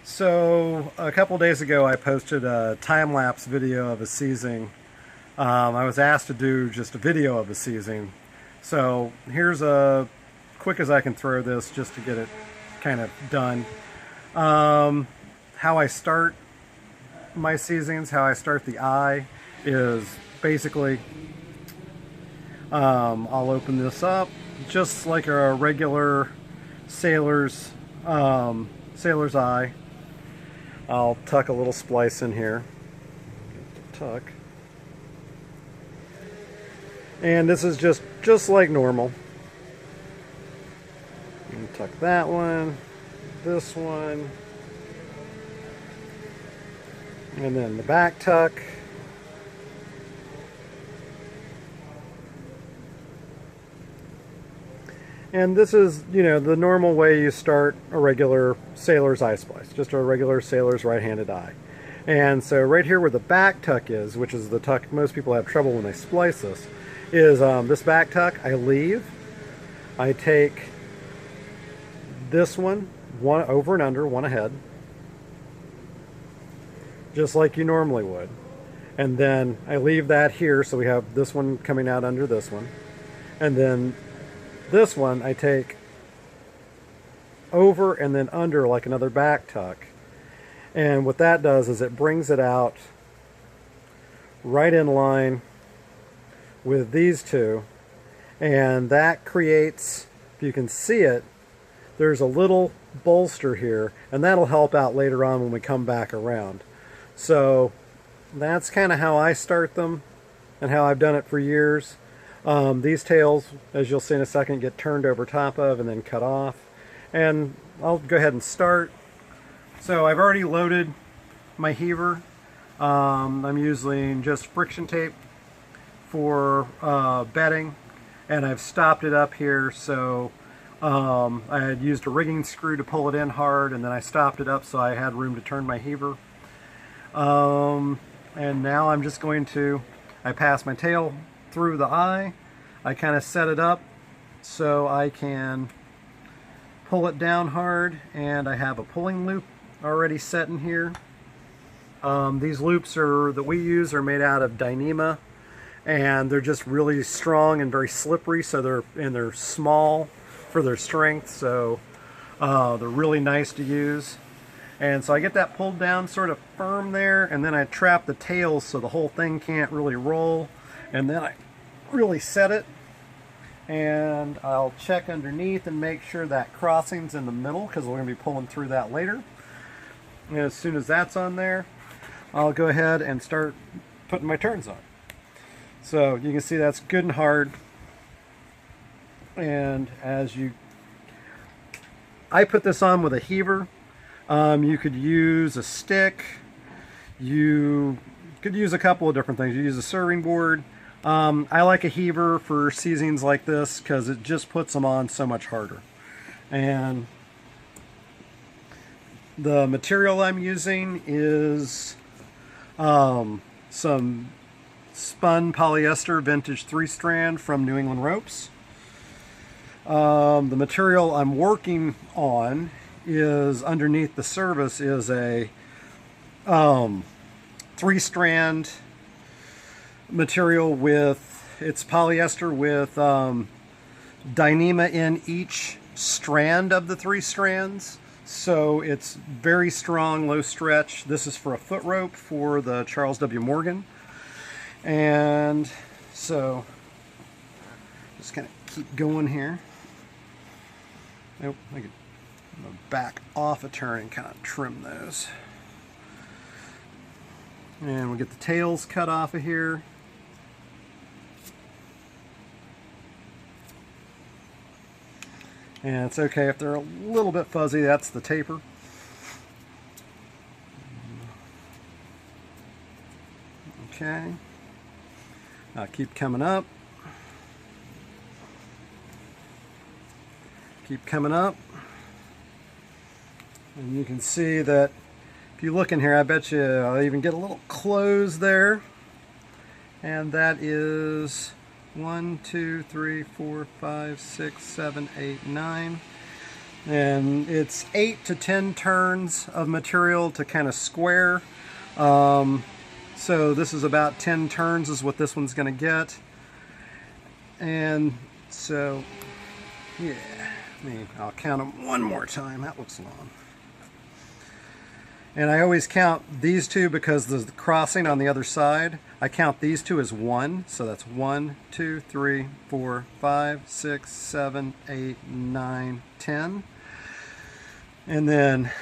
So a couple days ago I posted a time-lapse video of a seizing. I was asked to do just a video of a seizing. So here's a quick as I can throw this just to get it kind of done. How I start my seizings, how I start the eye is basically I'll open this up just like a regular sailor's eye. I'll tuck a little splice in here. Tuck. And this is just like normal. And tuck that one, this one, and then the back tuck. And this is, the normal way you start a regular sailor's eye splice, just a regular sailor's right-handed eye. And so right here where the back tuck is, which is the tuck most people have trouble when they splice this, is this back tuck I leave. I take this one over and under, one ahead, just like you normally would. And then I leave that here, so we have this one coming out under this one. And then this one I take over and then under like another back tuck. And what that does is it brings it out right in line with these two. And that creates, if you can see it, there's a little bolster here, and that'll help out later on when we come back around. So that's kind of how I start them and how I've done it for years. These tails, as you'll see in a second, get turned over top of and then cut off. And I'll go ahead and start. So I've already loaded my hever. I'm using just friction tape for bedding, and I've stopped it up here. So I had used a rigging screw to pull it in hard, and then I stopped it up so I had room to turn my hever. And now I'm just going to, I pass my tail through the eye. I kind of set it up so I can pull it down hard, and I have a pulling loop already set in here. These loops that we use are made out of dyneema, and they're just really strong and very slippery, so they're small for their strength, so they're really nice to use. And so I get that pulled down sort of firm there, and then I trap the tails so the whole thing can't really roll. And then I really set it, and I'll check underneath and make sure that crossing's in the middle, because we're going to be pulling through that later. And as soon as that's on there, I'll go ahead and start putting my turns on. So you can see that's good and hard. And I put this on with a hever. You could use a stick. You could use a couple of different things. You use a serving board. I like a hever for seizings like this because it just puts them on so much harder. And the material I'm using is some spun polyester vintage 3-strand from New England Ropes. The material I'm working on is underneath the service is a 3-strand material with, it's polyester with dyneema in each strand of the 3 strands. So it's very strong, low stretch. This is for a foot rope for the Charles W. Morgan. And so just kind of keep going here. Nope, I could back off a turn and kind of trim those. And we'll get the tails cut off of here. And it's okay if they're a little bit fuzzy, that's the taper. Okay. Now keep coming up. Keep coming up. And you can see that if you look in here, I bet you I'll even get a little close there. And that is 1, 2, 3, 4, 5, 6, 7, 8, 9. And it's 8 to 10 turns of material to kind of square. So this is about 10 turns is what this one's going to get. And so, yeah, I'll count them one more time. That looks long. And I always count these two because there's the crossing on the other side. I count these two as one. So that's 1, 2, 3, 4, 5, 6, 7, 8, 9, 10. And then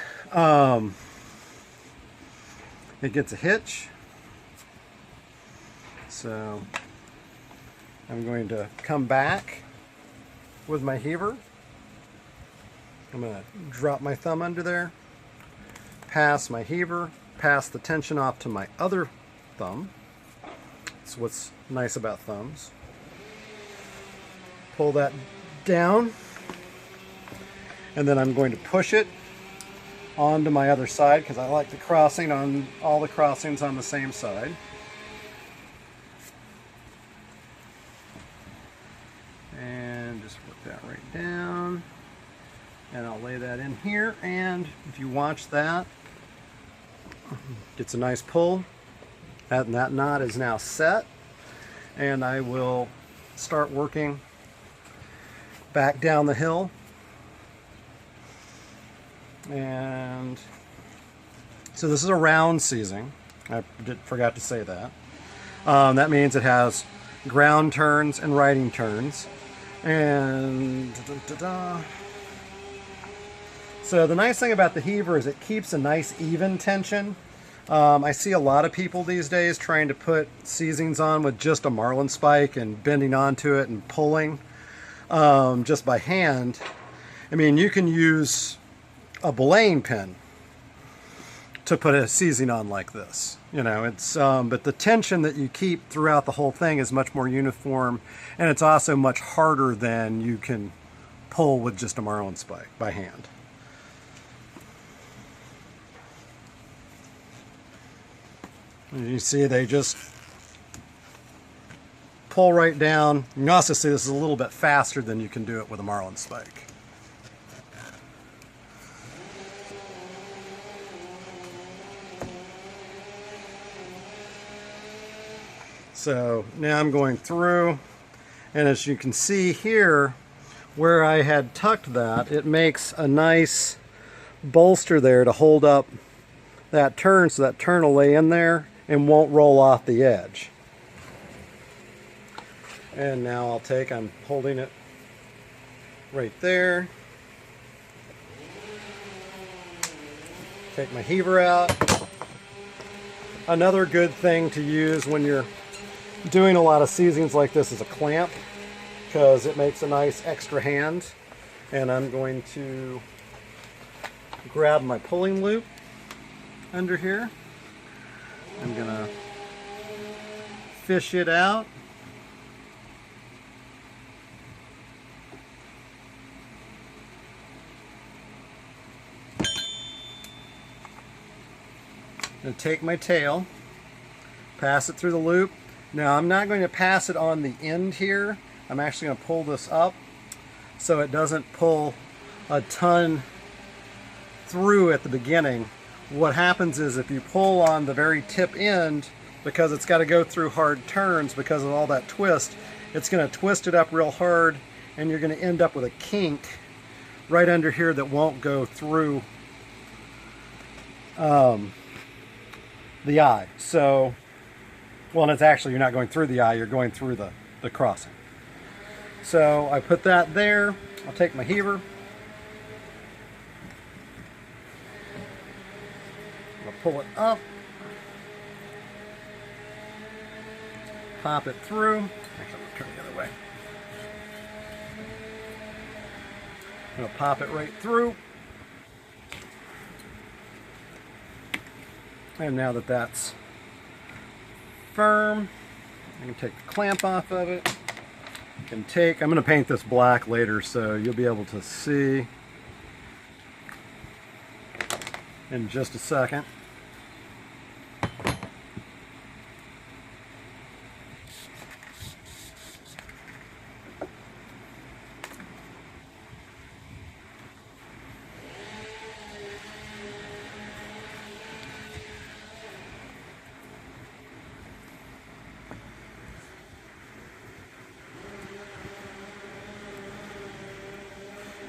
it gets a hitch. So I'm going to come back with my hever. I'm going to drop my thumb under there, pass my hever, pass the tension off to my other thumb. That's what's nice about thumbs. Pull that down, and then I'm going to push it onto my other side because I like the crossing on all the crossings on the same side. And just work that right down. And I'll lay that in here, and if you watch that, gets a nice pull. That knot is now set, and I will start working back down the hill. And so this is a round seizing. I forgot to say that. That means it has ground turns and riding turns. And so the nice thing about the hever is it keeps a nice even tension. I see a lot of people these days trying to put seizings on with just a marlinspike and bending onto it and pulling just by hand. I mean, you can use a belaying pin to put a seizing on like this. You know, it's but the tension that you keep throughout the whole thing is much more uniform, and it's also much harder than you can pull with just a marlinspike by hand. As you see, they just pull right down. You can also see this is a little bit faster than you can do it with a marlinspike. So now I'm going through, and as you can see here, where I had tucked that, it makes a nice bolster there to hold up that turn, so that turn will lay in there and won't roll off the edge. And now I'm holding it right there. Take my hever out. Another good thing to use when you're doing a lot of seizings like this is a clamp, because it makes a nice extra hand. And I'm going to grab my pulling loop under here. I'm gonna fish it out. I'm gonna take my tail, pass it through the loop. Now I'm not going to pass it on the end here. I'm actually going to pull this up so it doesn't pull a ton through at the beginning. What happens is if you pull on the very tip end, because it's got to go through hard turns because of all that twist, it's going to twist it up real hard, and you're going to end up with a kink right under here that won't go through the eye. So, well, and it's actually, you're not going through the eye, you're going through the crossing. So I put that there. I'll take my hever. I'll pull it up. Pop it through. Actually, I'm going to turn the other way. I'm going to pop it right through. And now that that's firm, I can take the clamp off of it. I'm going to paint this black later so you'll be able to see in just a second.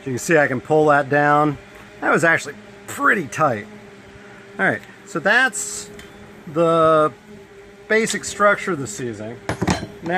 So you can see I can pull that down. That was actually pretty tight. Alright, so that's the basic structure of the seizing.